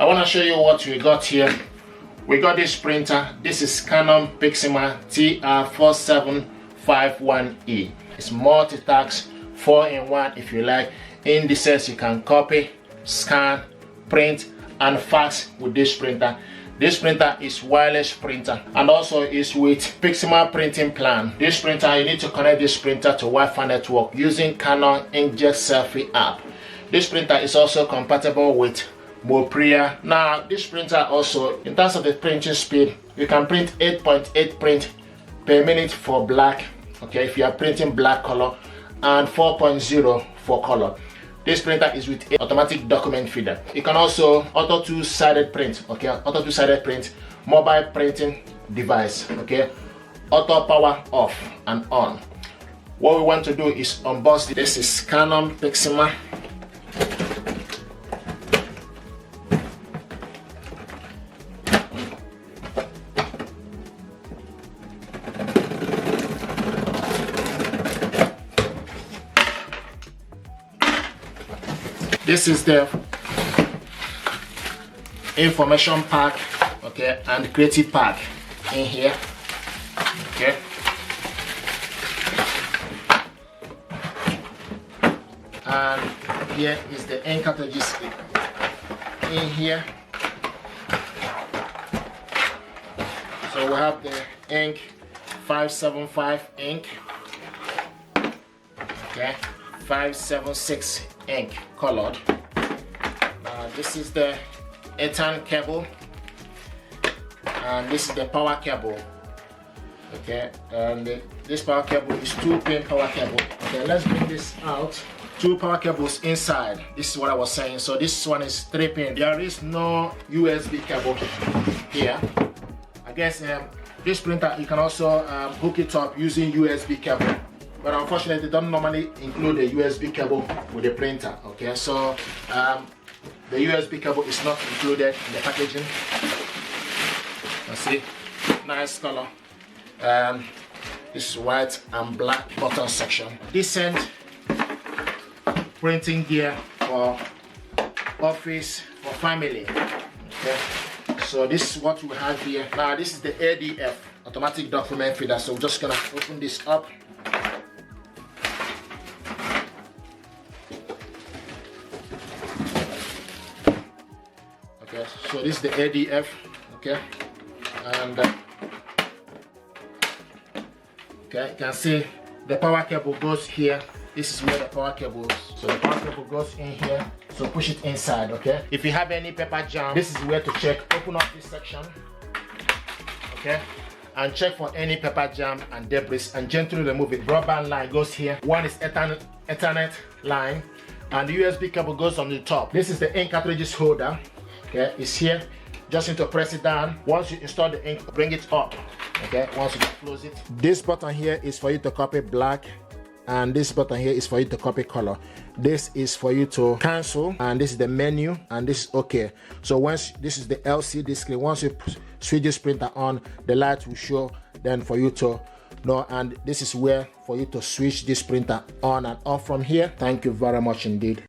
I want to show you what we got here. We got this printer. This is CANON Pixma TR4751i. It's multi-task, 4-in-1 if you like. In the sense you can copy, scan, print and fax with this printer. This printer is wireless printer and also is with Pixma printing plan. This printer, you need to connect this printer to Wi-Fi network using Canon Inkjet selfie app. This printer is also compatible with Multifunction. Now this printer also, in terms of the printing speed, you can print 8.8 print per minute for black, okay, if you are printing black color, and 4.0 for color. This printer is with an automatic document feeder. You can also auto two-sided print, okay, auto two-sided print, mobile printing device, okay, auto power off and on. What we want to do is unbox this. This is CANON Pixma. This is the information pack, okay, and creative pack in here, okay. And here is the ink cartridges in here. So we have the ink 575 ink, okay, 576 ink colored. This is the Ethan cable and this is the power cable, okay, and this power cable is 2-pin power cable. Okay, let's bring this out. 2 power cables inside. This is what I was saying. So this one is 3-pin. There is no USB cable here. I guess this printer you can also hook it up using USB cable, but unfortunately they don't normally include a USB cable with the printer, okay. So the USB cable is not included in the packaging. You see, nice color. This is white and black button section. Decent printing gear for office, for family, okay. So this is what we have here. Now this is the ADF, automatic document feeder. So we're just gonna open this up. Okay, so this is the ADF, okay, and okay, you can see the power cable goes here. This is where the power cable is. So the power cable goes in here. So push it inside, okay. If you have any paper jam, this is where to check. Open up this section, okay, and check for any paper jam and debris and gently remove it. Broadband line goes here. One is Ethernet line, and the USB cable goes on the top. This is the ink cartridges holder. Okay, it's here. Just need to press it down. Once you install the ink, bring it up. Okay, once you close it. This button here is for you to copy black, and this button here is for you to copy color. This is for you to cancel, and this is the menu, and this is okay. So once this is the LCD screen, once you switch this printer on, the light will show then for you to know, and this is where for you to switch this printer on and off from here. Thank you very much indeed.